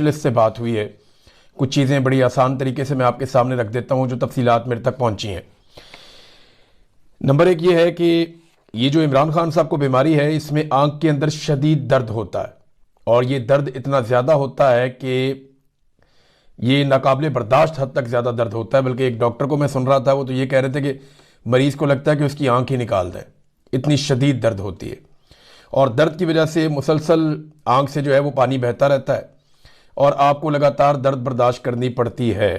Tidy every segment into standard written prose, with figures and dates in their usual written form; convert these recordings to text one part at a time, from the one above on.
Specialist से बात हुई है। कुछ चीज़ें बड़ी आसान तरीके से मैं आपके सामने रख देता हूँ जो तफसीलात मेरे तक पहुँची हैं। नंबर एक ये है कि ये जो इमरान खान साहब को बीमारी है, इसमें आंख के अंदर शदीद दर्द होता है और ये दर्द इतना ज़्यादा होता है कि ये नाकाबिले बर्दाश्त हद तक ज़्यादा दर्द होता है। बल्कि एक डॉक्टर को मैं सुन रहा था, वो तो ये कह रहे थे कि मरीज़ को लगता है कि उसकी आंख ही निकाल दें, इतनी शदीद दर्द होती है। और दर्द की वजह से मुसलसल आंख से जो है वो पानी बहता रहता है और आपको लगातार दर्द बर्दाश्त करनी पड़ती है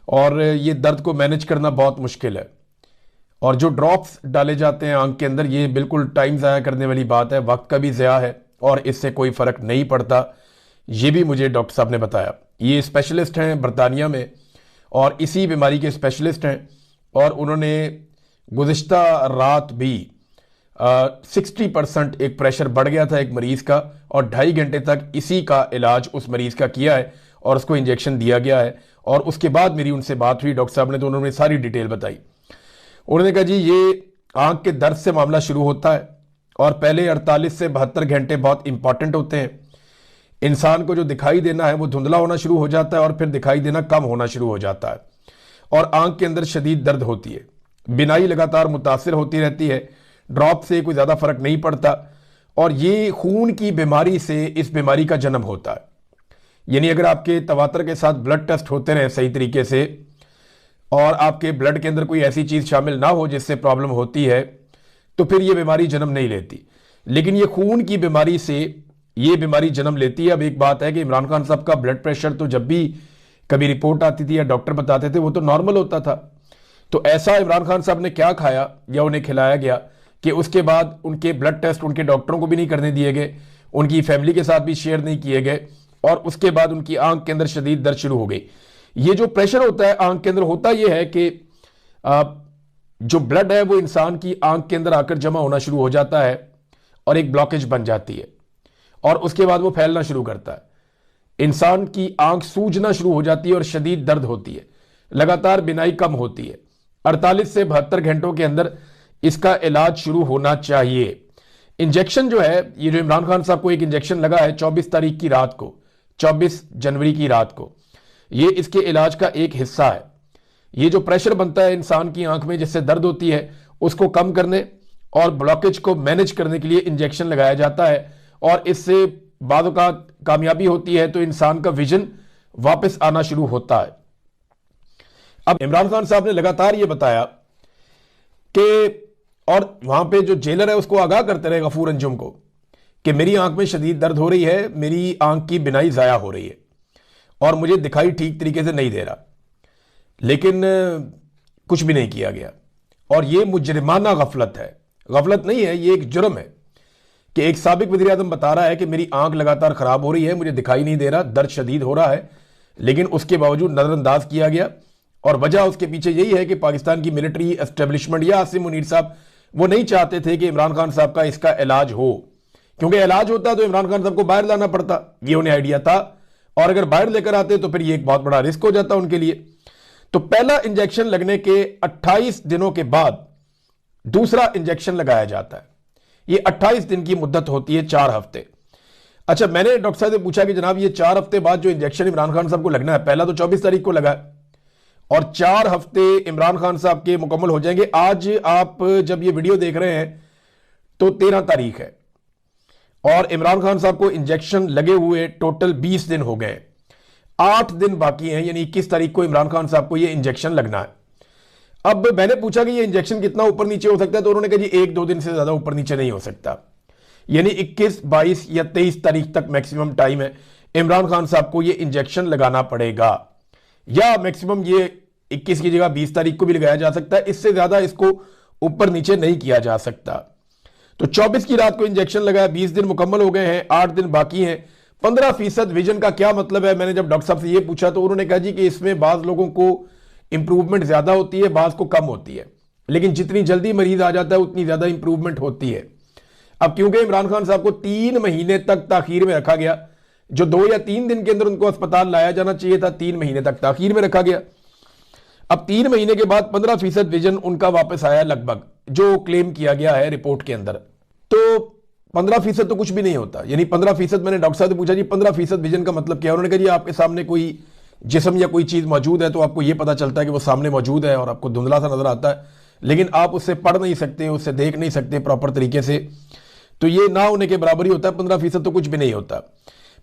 और ये दर्द को मैनेज करना बहुत मुश्किल है। और जो ड्रॉप्स डाले जाते हैं आंख के अंदर, ये बिल्कुल टाइम ज़ाया करने वाली बात है, वक्त का भी ज़या है और इससे कोई फ़र्क नहीं पड़ता। ये भी मुझे डॉक्टर साहब ने बताया। ये स्पेशलिस्ट हैं बरतानिया में और इसी बीमारी के स्पेशलिस्ट हैं और उन्होंने गुज़िश्ता रात भी 60% एक प्रेशर बढ़ गया था एक मरीज़ का और 2.5 घंटे तक इसी का इलाज उस मरीज़ का किया है और उसको इंजेक्शन दिया गया है। और उसके बाद मेरी उनसे बात हुई डॉक्टर साहब ने, तो उन्होंने सारी डिटेल बताई। उन्होंने कहा जी ये आंख के दर्द से मामला शुरू होता है और पहले 48 से 72 घंटे बहुत इंपॉर्टेंट होते हैं। इंसान को जो दिखाई देना है वो धुंधला होना शुरू हो जाता है और फिर दिखाई देना कम होना शुरू हो जाता है और आंख के अंदर शदीद दर्द होती है। बिनाई लगातार मुतासिर होती रहती है, ड्रॉप से कोई ज़्यादा फर्क नहीं पड़ता और ये खून की बीमारी से इस बीमारी का जन्म होता है। यानी अगर आपके तवातर के साथ ब्लड टेस्ट होते रहे सही तरीके से और आपके ब्लड के अंदर कोई ऐसी चीज़ शामिल ना हो जिससे प्रॉब्लम होती है, तो फिर ये बीमारी जन्म नहीं लेती। लेकिन ये खून की बीमारी से ये बीमारी जन्म लेती है। अब एक बात है कि इमरान खान साहब का ब्लड प्रेशर तो जब भी कभी रिपोर्ट आती थी या डॉक्टर बताते थे वो तो नॉर्मल होता था। तो ऐसा इमरान खान साहब ने क्या खाया या उन्हें खिलाया गया कि उसके बाद उनके ब्लड टेस्ट उनके डॉक्टरों को भी नहीं करने दिए गए, उनकी फैमिली के साथ भी शेयर नहीं किए गए और उसके बाद उनकी आंख के अंदर शदीद दर्द शुरू हो गई। ये जो प्रेशर होता है आंख के अंदर, होता यह है कि जो ब्लड है वो इंसान की आंख के अंदर आकर जमा होना शुरू हो जाता है और एक ब्लॉकेज बन जाती है और उसके बाद वो फैलना शुरू करता है। इंसान की आंख सूजना शुरू हो जाती है और शदीद दर्द होती है, लगातार बिनाई कम होती है। 48 से 72 घंटों के अंदर इसका इलाज शुरू होना चाहिए। इंजेक्शन जो है, ये जो इमरान खान साहब को एक इंजेक्शन लगा है 24 तारीख की रात को, 24 जनवरी की रात को, ये इसके इलाज का एक हिस्सा है। ये जो प्रेशर बनता है इंसान की आंख में जिससे दर्द होती है, उसको कम करने और ब्लॉकेज को मैनेज करने के लिए इंजेक्शन लगाया जाता है और इससे बाद का कामयाबी होती है तो इंसान का विजन वापस आना शुरू होता है। अब इमरान खान साहब ने लगातार ये बताया कि, और वहां पे जो जेलर है उसको आगाह करते रहे गफूर अंजुम को, कि मेरी आंख में शदीद दर्द हो रही है, मेरी आंख की बिनाई ज़ाया हो रही है और मुझे दिखाई ठीक तरीके से नहीं दे रहा। लेकिन कुछ भी नहीं किया गया और ये मुजरिमाना गफलत है। गफलत नहीं है, ये एक जुर्म है कि एक साबिक वज़ीर आज़म बता रहा है कि मेरी आंख लगातार खराब हो रही है, मुझे दिखाई नहीं दे रहा, दर्द शदीद हो रहा है, लेकिन उसके बावजूद नज़रअंदाज किया गया। और वजह उसके पीछे यही है कि पाकिस्तान की मिलिट्री एस्टेब्लिशमेंट या आसिम मुनीर साहब वो नहीं चाहते थे कि इमरान खान साहब का इसका इलाज हो, क्योंकि इलाज होता तो इमरान खान साहब को बाहर लाना पड़ता, ये उन्हें आइडिया था। और अगर बाहर लेकर आते तो फिर ये एक बहुत बड़ा रिस्क हो जाता उनके लिए। तो पहला इंजेक्शन लगने के 28 दिनों के बाद दूसरा इंजेक्शन लगाया जाता है। ये 28 दिन की मुद्दत होती है, 4 हफ्ते। अच्छा, मैंने डॉक्टर साहब से पूछा कि जनाब ये 4 हफ्ते बाद जो इंजेक्शन इमरान खान साहब को लगना है, पहला तो 24 तारीख को लगा और 4 हफ्ते इमरान खान साहब के मुकम्मल हो जाएंगे। आज आप जब ये वीडियो देख रहे हैं तो 13 तारीख है और इमरान खान साहब को इंजेक्शन लगे हुए टोटल 20 दिन हो गए, 8 दिन बाकी हैं, यानी 21 तारीख को इमरान खान साहब को ये इंजेक्शन लगना है। अब मैंने पूछा कि ये इंजेक्शन कितना ऊपर नीचे हो सकता है, तो उन्होंने कहा जी 1-2 दिन से ज्यादा ऊपर नीचे नहीं हो सकता, यानी 21, 22 या 23 तारीख तक मैक्सिमम टाइम है इमरान खान साहब को ये इंजेक्शन लगाना पड़ेगा, या मैक्सिमम ये 21 की जगह 20 तारीख को भी लगाया जा सकता है, इससे ज्यादा इसको ऊपर नीचे नहीं किया जा सकता। तो 24 की रात को इंजेक्शन लगाया, 20 दिन मुकम्मल हो गए हैं, 8 दिन बाकी हैं। 15% विजन का क्या मतलब है, मैंने जब डॉक्टर साहब से ये पूछा तो उन्होंने कहा जी कि इसमें बाज लोगों को इंप्रूवमेंट ज्यादा होती है, बाज को कम होती है, लेकिन जितनी जल्दी मरीज आ जाता है उतनी ज्यादा इंप्रूवमेंट होती है। अब क्योंकि इमरान खान साहब को 3 महीने तक ताखीर में रखा गया, जो 2 या 3 दिन के अंदर उनको अस्पताल लाया जाना चाहिए था, 3 महीने तक ताखीर में रखा गया। अब 3 महीने के बाद 15% विजन उनका वापस आया लगभग, जो क्लेम किया गया है रिपोर्ट के अंदर। तो 15% तो कुछ भी नहीं होता। यानी 15%, मैंने डॉक्टर साहब से पूछा जी 15% विजन का मतलब क्या है? उन्होंने कहा जी आपके सामने कोई जिस्म या कोई चीज मौजूद है तो आपको यह पता चलता है कि वो सामने मौजूद है और आपको धुंधला सा नजर आता है, लेकिन आप उससे पढ़ नहीं सकते, उससे देख नहीं सकते प्रॉपर तरीके से। तो ये ना होने के बराबर ही होता है, 15% तो कुछ भी नहीं होता।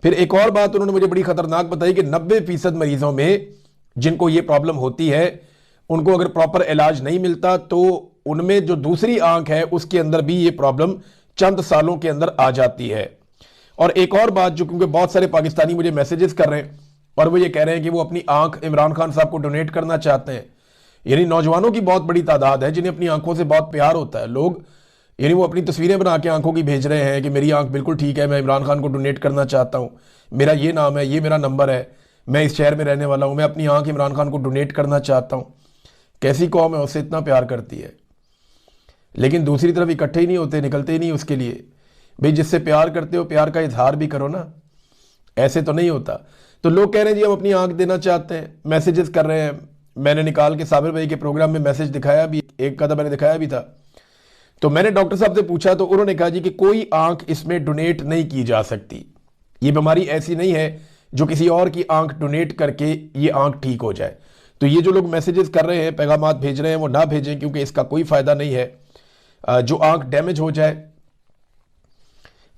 फिर एक और बात उन्होंने मुझे बड़ी खतरनाक बताई कि 90% मरीजों में जिनको ये प्रॉब्लम होती है, उनको अगर प्रॉपर इलाज नहीं मिलता तो उनमें जो दूसरी आंख है उसके अंदर भी ये प्रॉब्लम चंद सालों के अंदर आ जाती है। और एक और बात जो, क्योंकि बहुत सारे पाकिस्तानी मुझे मैसेजेस कर रहे हैं और वो ये कह रहे हैं कि वो अपनी आंख इमरान खान साहब को डोनेट करना चाहते हैं। यानी नौजवानों की बहुत बड़ी तादाद है जिन्हें अपनी आंखों से बहुत प्यार होता है। लोग यानी वो अपनी तस्वीरें बना के आंखों की भेज रहे हैं कि मेरी आंख बिल्कुल ठीक है, मैं इमरान खान को डोनेट करना चाहता हूं, मेरा ये नाम है, ये मेरा नंबर है, मैं इस शहर में रहने वाला हूं, मैं अपनी आंख इमरान खान को डोनेट करना चाहता हूं। कैसी कौम है उससे इतना प्यार करती है, लेकिन दूसरी तरफ इकट्ठे ही नहीं होते, निकलते ही नहीं उसके लिए। भाई जिससे प्यार करते हो प्यार का इजहार भी करो ना, ऐसे तो नहीं होता। तो लोग कह रहे हैं जी हम अपनी आंख देना चाहते हैं, मैसेजेस कर रहे हैं। मैंने निकाल के साबिर भाई के प्रोग्राम में मैसेज दिखाया भी, एक कदम मैंने दिखाया भी था। तो मैंने डॉक्टर साहब से पूछा तो उन्होंने कहा जी कि कोई आंख इसमें डोनेट नहीं की जा सकती। ये बीमारी ऐसी नहीं है जो किसी और की आंख डोनेट करके ये आंख ठीक हो जाए। तो ये जो लोग मैसेजेस कर रहे हैं, पैगामात भेज रहे हैं, वो ना भेजें, क्योंकि इसका कोई फायदा नहीं है। जो आंख डैमेज हो जाए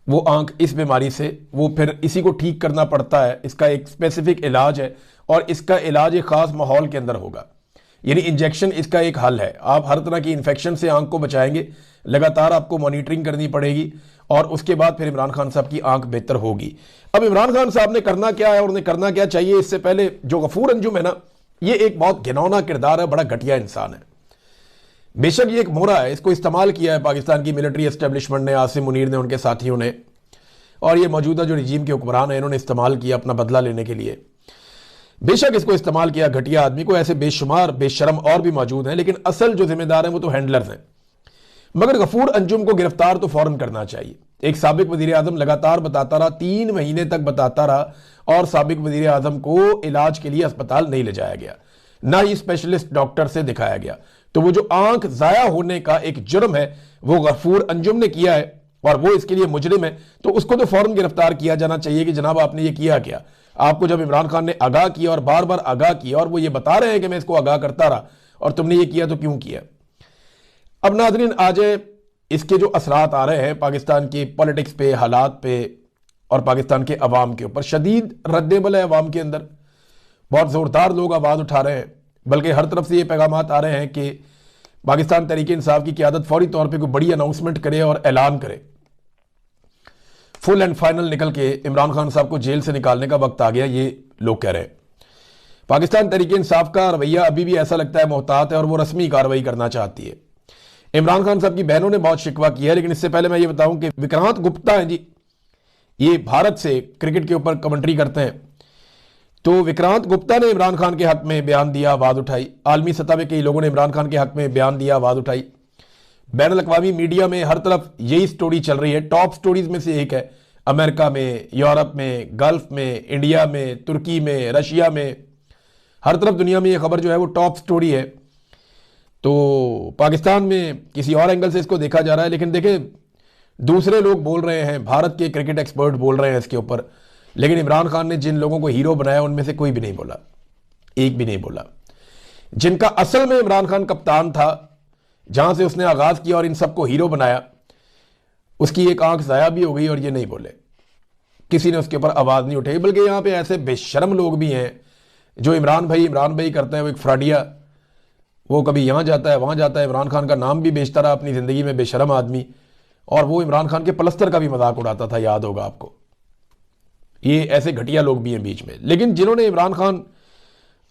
वो आंख इस बीमारी से, वो फिर इसी को ठीक करना पड़ता है। इसका एक स्पेसिफिक इलाज है और इसका इलाज एक खास माहौल के अंदर होगा। यानी इंजेक्शन इसका एक हल है। आप हर तरह की इन्फेक्शन से आंख को बचाएंगे, लगातार आपको मॉनिटरिंग करनी पड़ेगी और उसके बाद फिर इमरान खान साहब की आंख बेहतर होगी। अब इमरान खान साहब ने करना क्या है और उन्हें करना क्या चाहिए, इससे पहले जो गफूर अंजुम है ना, ये एक बहुत घिनौना किरदार है, बड़ा घटिया इंसान है। बेशक ये एक मोहरा है, इसको इस्तेमाल किया है पाकिस्तान की मिलिट्री एस्टेब्लिशमेंट ने, आसिम मुनीर ने, उनके साथियों ने, और ये मौजूदा जो रिजीम के हुक्मरान है इन्होंने इस्तेमाल किया अपना बदला लेने के लिए। बेशक इसको इस्तेमाल किया घटिया आदमी को, ऐसे बेशुमार बेशरम और भी मौजूद हैं, लेकिन असल जो जिम्मेदार हैं वो तो हैंडलर्स हैं। मगर गफूर अंजुम को गिरफ्तार तो फौरन करना चाहिए। एक साबिक वजीर आजम लगातार बताता रहा, 3 महीने तक बताता रहा, और साबिक वजीर आजम को इलाज के लिए अस्पताल नहीं ले जाया गया, ना ही स्पेशलिस्ट डॉक्टर से दिखाया गया। तो वो जो आंख जाया होने का एक जुर्म है वो गफूर अंजुम ने किया है और वो इसके लिए मुजरिम है। तो उसको तो फौरन गिरफ्तार किया जाना चाहिए कि जनाब आपने ये किया क्या। आपको जब इमरान खान ने आगाह किया और बार बार आगाह किया और वो ये बता रहे हैं कि मैं इसको आगाह करता रहा और तुमने ये किया, तो क्यों किया। अब नाज़रीन आज इसके जो असरात आ रहे हैं पाकिस्तान की पॉलिटिक्स पे, हालात पे और पाकिस्तान के अवाम के ऊपर, शदीद रद्देबल है अवाम के अंदर। बहुत ज़ोरदार लोग आवाज़ उठा रहे हैं, बल्कि हर तरफ से ये पैगामात आ रहे हैं कि पाकिस्तान तहरीक इंसाफ की क़यादत फौरी तौर पे कोई बड़ी अनाउंसमेंट करे और ऐलान करे, फुल एंड फाइनल निकल के इमरान खान साहब को जेल से निकालने का वक्त आ गया, ये लोग कह रहे हैं। पाकिस्तान तहरीक इंसाफ का रवैया अभी भी ऐसा लगता है मोहतात है और वो रस्मी कार्रवाई करना चाहती है। इमरान खान साहब की बहनों ने बहुत शिकवा किया है, लेकिन इससे पहले मैं ये बताऊं कि विक्रांत गुप्ता हैं जी, ये भारत से क्रिकेट के ऊपर कमेंट्री करते हैं। तो विक्रांत गुप्ता ने इमरान खान के हक में बयान दिया, आवाज़ उठाई। आलमी सतह पे कई लोगों ने इमरान खान के हक में बयान दिया, आवाज़ उठाई। बैन अल-अक़वामी मीडिया में हर तरफ यही स्टोरी चल रही है, टॉप स्टोरीज में से एक है। अमेरिका में, यूरोप में, गल्फ में, इंडिया में, तुर्की में, रशिया में, हर तरफ दुनिया में ये खबर जो है वो टॉप स्टोरी है। तो पाकिस्तान में किसी और एंगल से इसको देखा जा रहा है, लेकिन देखें दूसरे लोग बोल रहे हैं, भारत के क्रिकेट एक्सपर्ट बोल रहे हैं इसके ऊपर, लेकिन इमरान खान ने जिन लोगों को हीरो बनाया उनमें से कोई भी नहीं बोला, एक भी नहीं बोला। जिनका असल में इमरान खान कप्तान था, जहां से उसने आगाज किया और इन सबको हीरो बनाया, उसकी एक आंख जाया भी हो गई और ये नहीं बोले, किसी ने उसके ऊपर आवाज नहीं उठाई। बल्कि यहां पे ऐसे बेशर्म लोग भी हैं जो इमरान भाई करते हैं। वो एक फ्रॉडिया, वो कभी यहां जाता है वहां जाता है, इमरान खान का नाम भी बेचता रहा अपनी जिंदगी में, बेशर्म आदमी। और वो इमरान खान के प्लस्तर का भी मजाक उड़ाता था, याद होगा आपको। ये ऐसे घटिया लोग भी हैं बीच में। लेकिन जिन्होंने इमरान खान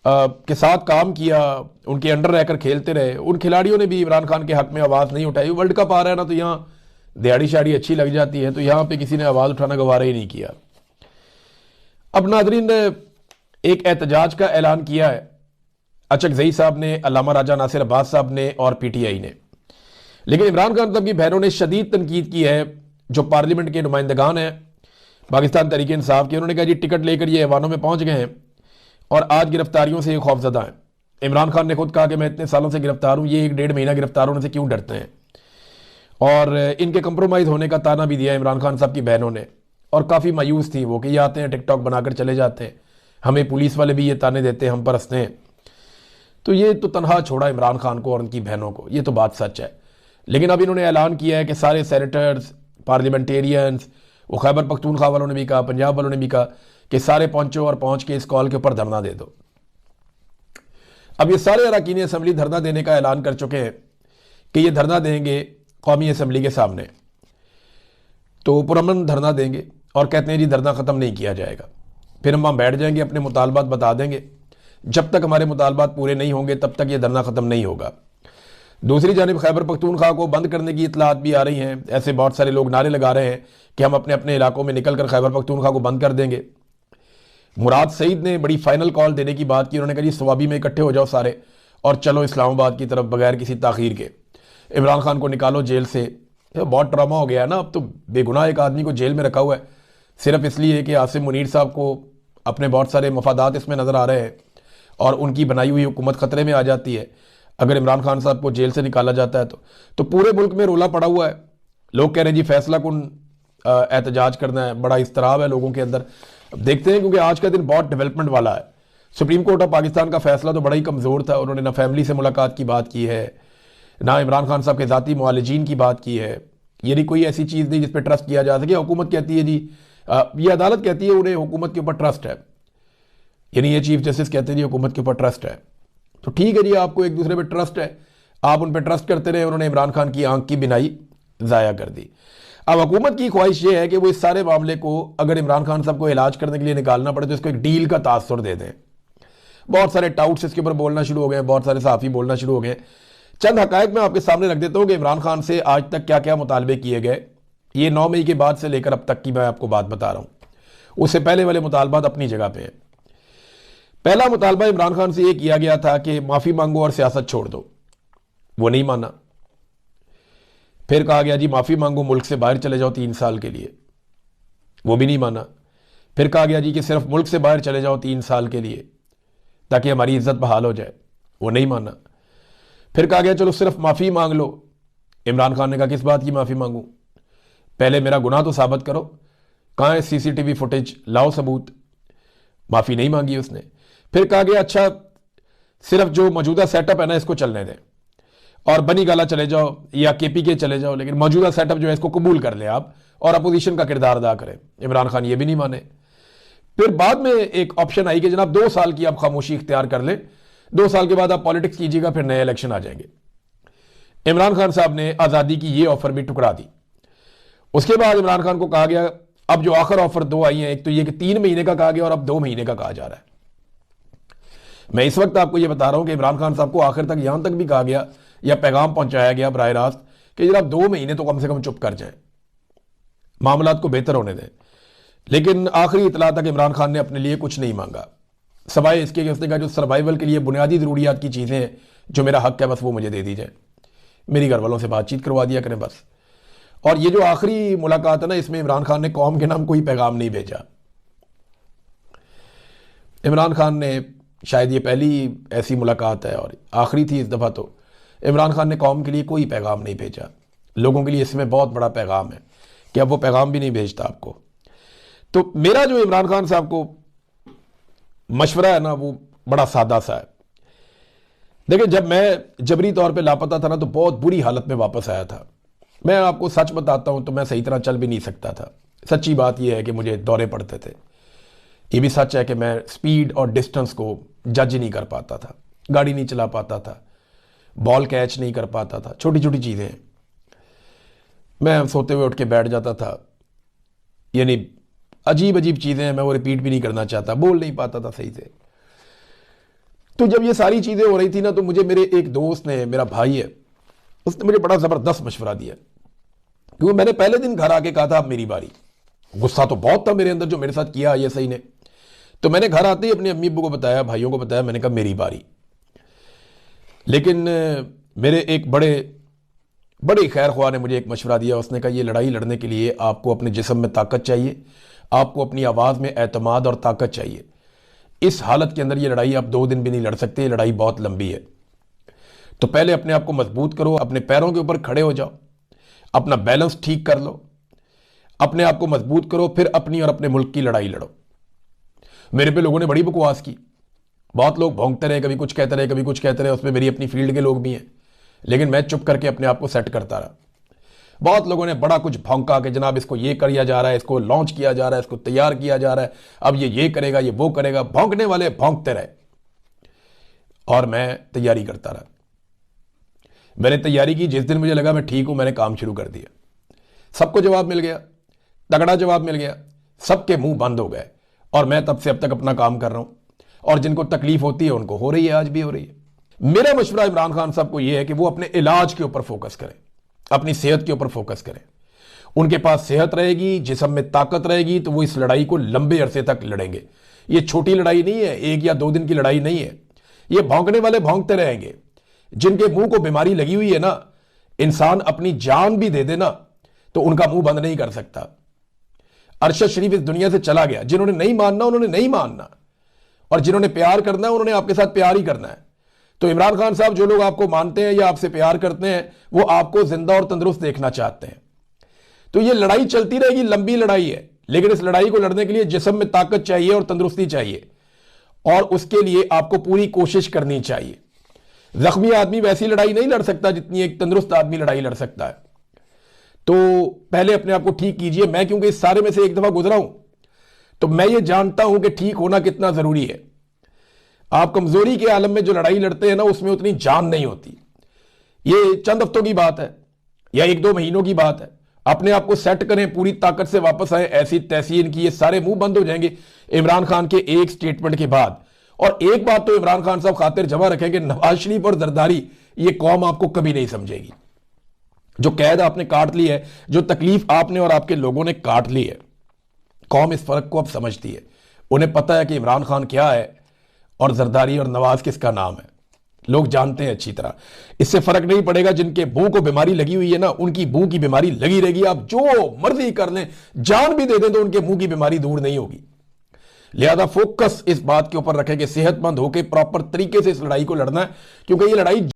के साथ काम किया, उनके अंडर रहकर खेलते रहे, उन खिलाड़ियों ने भी इमरान खान के हक में आवाज़ नहीं उठाई। वर्ल्ड कप आ रहा है ना, तो यहाँ दिहाड़ी शाड़ी अच्छी लग जाती है, तो यहाँ पे किसी ने आवाज़ उठाना गवारा ही नहीं किया। अब नाजरीन ने एक एहतजाज का ऐलान किया है, अचकजई साहब ने, अल्लामा राजा नासिर अब्बास साहब ने और PTI ने। लेकिन इमरान खान साहब की बहनों ने शदीद तनकीद की है, जो पार्लियामेंट के नुमाइंदगान हैं पाकिस्तान तहरीक इंसाफ के। उन्होंने कहा जी टिकट लेकर ये ऐवानों में पहुंच गए हैं और आज गिरफ्तारियों से खौफजदा हैं। इमरान खान ने खुद कहा कि मैं इतने सालों से गिरफ्तार हूं, ये 1-1.5 महीना गिरफ्तार होने से क्यों डरते हैं। और इनके कंप्रोमाइज़ होने का ताना भी दिया इमरान खान साहब की बहनों ने, और काफ़ी मायूस थी वो कि ये आते हैं टिकटॉक बनाकर चले जाते हैं, हमें पुलिस वाले भी ये ताने देते हैं, हम पर हंसते हैं। तो ये तो तनहा छोड़ा इमरान खान को और उनकी बहनों को, ये तो बात सच है। लेकिन अब इन्होंने ऐलान किया है कि सारे सेनेटर्स, पार्लियामेंटेरियंस, वो खैबर पख्तूनख्वा वालों ने भी कहा, पंजाब वालों ने भी कहा कि सारे पहुंचो और पहुंच के इस कॉल के ऊपर धरना दे दो। अब ये सारे अरकान असम्बली धरना देने का ऐलान कर चुके हैं कि ये धरना देंगे कौमी असम्बली के सामने, तो पुरअमन धरना देंगे और कहते हैं जी धरना ख़त्म नहीं किया जाएगा। फिर हम वहाँ बैठ जाएंगे, अपने मुतालबात बता देंगे, जब तक हमारे मुतालबात पूरे नहीं होंगे तब तक ये धरना ख़त्म नहीं होगा। दूसरी जानिब खैबर पख्तूनख्वा को बंद करने की इतलात भी आ रही हैं, ऐसे बहुत सारे लोग नारे लगा रहे हैं कि हम अपने अपने इलाकों में निकल कर खैबर पख्तूनख्वा को बंद कर देंगे। मुराद सईद ने बड़ी फाइनल कॉल देने की बात की, उन्होंने कहा जी सवाबी में इकट्ठे हो जाओ सारे और चलो इस्लामाबाद की तरफ बगैर किसी ताखीर के, इमरान खान को निकालो जेल से। बहुत ड्रामा हो गया है ना, अब तो बेगुनाह एक आदमी को जेल में रखा हुआ है सिर्फ इसलिए कि आसिम मुनीर साहब को अपने बहुत सारे मफादात इसमें नज़र आ रहे हैं और उनकी बनाई हुई हुकूमत ख़तरे में आ जाती है अगर इमरान खान साहब को जेल से निकाला जाता है तो पूरे मुल्क में रोला पड़ा हुआ है। लोग कह रहे हैं जी फैसला कुन एहतजाज करना है, बड़ा इस्तराब है लोगों के अंदर। अब देखते हैं, क्योंकि आज का दिन बहुत डेवलपमेंट वाला है। सुप्रीम कोर्ट ऑफ पाकिस्तान का फैसला तो बड़ा ही कमज़ोर था, उन्होंने ना फैमिली से मुलाकात की बात की है, ना इमरान खान साहब के ज़ाती मुआलिजीन की बात की है। यानी कोई ऐसी चीज़ नहीं जिस पर ट्रस्ट किया जा सके। हुकूमत कहती है जी, ये अदालत कहती है उन्हें हुकूमत के ऊपर ट्रस्ट है, यानी ये चीफ जस्टिस कहते हैं जी हुकूमत के ऊपर ट्रस्ट है। तो ठीक है जी, आपको एक दूसरे पर ट्रस्ट है, आप उन पर ट्रस्ट करते रहे। उन्होंने इमरान खान की आंख की बिनाई ज़ाया कर दी। अब हुकूमत की ख्वाहिश ये है कि वो इस सारे मामले को अगर इमरान खान साहब को इलाज करने के लिए निकालना पड़े तो इसको एक डील का तासुर दे दें। बहुत सारे टाउट्स इसके ऊपर बोलना शुरू हो गए, बहुत सारे सहाफ़ी बोलना शुरू हो गए। चंद हकायक मैं आपके सामने रख देता हूँ कि इमरान खान से आज तक क्या क्या मुतालबे किए गए। ये 9 मई के बाद से लेकर अब तक की मैं आपको बात बता रहा हूँ, उससे पहले वाले मुतालबात अपनी जगह पे हैं। पहला मुतालबा इमरान खान से ये किया गया था कि माफ़ी मांगो और सियासत छोड़ दो, वो नहीं माना। फिर कहा गया जी माफ़ी मांगो, मुल्क से बाहर चले जाओ 3 साल के लिए, वो भी नहीं माना। फिर कहा गया जी कि सिर्फ मुल्क से बाहर चले जाओ 3 साल के लिए ताकि हमारी इज्जत बहाल हो जाए, वो नहीं माना। फिर कहा गया चलो सिर्फ माफ़ी मांग लो। इमरान खान ने कहा किस बात की माफ़ी मांगूं, पहले मेरा गुनाह तो साबित करो, कहाँ है सीसीटीवी फुटेज, लाओ सबूत। माफ़ी नहीं मांगी उसने। फिर कहा गया अच्छा सिर्फ जो मौजूदा सेटअप है ना इसको चलने दें और बनी गाला चले जाओ या केपीके चले जाओ, लेकिन मौजूदा सेटअप जो है इसको कबूल कर लें आप और अपोजिशन का किरदार अदा करें। इमरान खान ये भी नहीं माने। फिर बाद में एक ऑप्शन आई कि जनाब 2 साल की आप खामोशी इख्तियार कर लें, 2 साल के बाद आप पॉलिटिक्स कीजिएगा, फिर नए इलेक्शन आ जाएंगे। इमरान खान साहब ने आज़ादी की ये ऑफर भी टुकरा दी। उसके बाद इमरान खान को कहा गया अब जो आखिर ऑफर 2 आई हैं, एक तो ये कि 3 महीने का कहा गया और अब 2 महीने का कहा जा रहा है। मैं इस वक्त आपको ये बता रहा हूं कि इमरान खान साहब को आखिर तक यहां तक भी कहा गया या पैगाम पहुंचाया गया बराह रास्त कि जनाब 2 महीने तो कम से कम चुप कर जाएं, मामलात को बेहतर होने दें। लेकिन आखिरी इतला तक इमरान खान ने अपने लिए कुछ नहीं मांगा, सवाए इसके कि उसने कहा जो सर्वाइवल के लिए बुनियादी ज़रूरियात की चीज़ें हैं जो मेरा हक है बस वो मुझे दे दी जाए, मेरी घर वालों से बातचीत करवा दिया करें बस। और ये जो आखिरी मुलाकात है ना, इसमें इमरान खान ने कौम के नाम कोई पैगाम नहीं भेजा। इमरान खान ने शायद ये पहली ऐसी मुलाकात है और आखिरी थी इस दफ़ा, तो इमरान खान ने कौम के लिए कोई पैगाम नहीं भेजा। लोगों के लिए इसमें बहुत बड़ा पैगाम है कि अब वो पैगाम भी नहीं भेजता आपको। तो मेरा जो इमरान खान साहब को मशवरा है ना वो बड़ा सादा सा है। देखिए जब मैं जबरी तौर पे लापता था ना तो बहुत बुरी हालत में वापस आया था। मैं आपको सच बताता हूं तो मैं सही तरह चल भी नहीं सकता था। सच्ची बात यह है कि मुझे दौरे पड़ते थे। ये भी सच है कि मैं स्पीड और डिस्टेंस को जज नहीं कर पाता था, गाड़ी नहीं चला पाता था, बॉल कैच नहीं कर पाता था, छोटी छोटी चीज़ें। मैं सोते हुए उठ के बैठ जाता था, यानी अजीब अजीब चीज़ें हैं, मैं वो रिपीट भी नहीं करना चाहता, बोल नहीं पाता था सही से। तो जब ये सारी चीज़ें हो रही थी ना तो मुझे मेरे एक दोस्त ने, मेरा भाई है, उसने मुझे बड़ा ज़बरदस्त मशवरा दिया। क्योंकि मैंने पहले दिन घर आके कहा था अब मेरी बारी। गुस्सा तो बहुत था मेरे अंदर जो मेरे साथ किया ये सही ने। तो मैंने घर आते ही अपनी अम्मी अब्बू को बताया, भाइयों को बताया, मैंने कहा मेरी बारी। लेकिन मेरे एक बड़े खैर ख्वाह ने मुझे एक मशवरा दिया। उसने कहा ये लड़ाई लड़ने के लिए आपको अपने जिस्म में ताकत चाहिए, आपको अपनी आवाज़ में एतमाद और ताकत चाहिए। इस हालत के अंदर ये लड़ाई आप 2 दिन भी नहीं लड़ सकते, ये लड़ाई बहुत लंबी है। तो पहले अपने आप को मजबूत करो, अपने पैरों के ऊपर खड़े हो जाओ, अपना बैलेंस ठीक कर लो, अपने आप को मजबूत करो, फिर अपनी और अपने मुल्क की लड़ाई लड़ो। मेरे पे लोगों ने बड़ी बकवास की, बहुत लोग भौंकते रहे, कभी कुछ कहते रहे, कभी कुछ कहते रहे, उसमें मेरी अपनी फील्ड के लोग भी हैं, लेकिन मैं चुप करके अपने आप को सेट करता रहा। बहुत लोगों ने बड़ा कुछ भौंका कि जनाब इसको ये किया जा रहा है, इसको लॉन्च किया जा रहा है, इसको तैयार किया जा रहा है, अब ये करेगा, ये वो करेगा। भौंकने वाले भौंकते रहे और मैं तैयारी करता रहा। मैंने तैयारी की, जिस दिन मुझे लगा मैं ठीक हूं, मैंने काम शुरू कर दिया। सबको जवाब मिल गया, तगड़ा जवाब मिल गया, सबके मुंह बंद हो गए, और मैं तब से अब तक अपना काम कर रहा हूं। और जिनको तकलीफ होती है उनको हो रही है, आज भी हो रही है। मेरा मशवरा इमरान खान साहब को यह है कि वो अपने इलाज के ऊपर फोकस करें, अपनी सेहत के ऊपर फोकस करें। उनके पास सेहत रहेगी, जिस्म में ताकत रहेगी, तो वो इस लड़ाई को लंबे अरसे तक लड़ेंगे। ये छोटी लड़ाई नहीं है, 1 या 2 दिन की लड़ाई नहीं है। ये भौंकने वाले भौंकते रहेंगे, जिनके मुंह को बीमारी लगी हुई है ना, इंसान अपनी जान भी दे देना तो उनका मुंह बंद नहीं कर सकता। अरशद शरीफ इस दुनिया से चला गया, जिन्होंने नहीं मानना उन्होंने नहीं मानना, और जिन्होंने प्यार करना है उन्होंने आपके साथ प्यार ही करना है। तो इमरान खान साहब, जो लोग आपको मानते हैं या आपसे प्यार करते हैं, वो आपको जिंदा और तंदुरुस्त देखना चाहते हैं। तो ये लड़ाई चलती रहेगी, लंबी लड़ाई है, लेकिन इस लड़ाई को लड़ने के लिए जिस्म में ताकत चाहिए और तंदुरुस्ती चाहिए, और उसके लिए आपको पूरी कोशिश करनी चाहिए। जख्मी आदमी वैसी लड़ाई नहीं लड़ सकता जितनी एक तंदुरुस्त आदमी लड़ाई लड़ सकता है। तो पहले अपने आप को ठीक कीजिए। मैं क्योंकि इस सारे में से एक दफा गुजरा हूं, तो मैं ये जानता हूं कि ठीक होना कितना जरूरी है। आप कमजोरी के आलम में जो लड़ाई लड़ते हैं ना, उसमें उतनी जान नहीं होती। ये चंद हफ्तों की बात है या 1-2 महीनों की बात है। अपने आप को सेट करें, पूरी ताकत से वापस आए। ऐसी तैसी इनकी ये सारे मुंह बंद हो जाएंगे इमरान खान के एक स्टेटमेंट के बाद। और एक बात तो इमरान खान साहब खातिर जमा रखेंगे, नवाज शरीफ और जरदारी, ये कौम आपको कभी नहीं समझेगी। जो कैद आपने काट ली है, जो तकलीफ आपने और आपके लोगों ने काट ली है, कौम इस फर्क को अब समझती है। उन्हें पता है कि इमरान खान क्या है और जरदारी और नवाज किसका नाम है। लोग जानते हैं अच्छी तरह। इससे फर्क नहीं पड़ेगा। जिनके मुंह को बीमारी लगी हुई है ना, उनकी मुंह की बीमारी लगी रहेगी। आप जो मर्जी कर लें, जान भी दे दें, तो उनके मुंह की बीमारी दूर नहीं होगी। लिहाजा फोकस इस बात के ऊपर रखें कि सेहतमंद होकर प्रॉपर तरीके से इस लड़ाई को लड़ना है, क्योंकि ये लड़ाई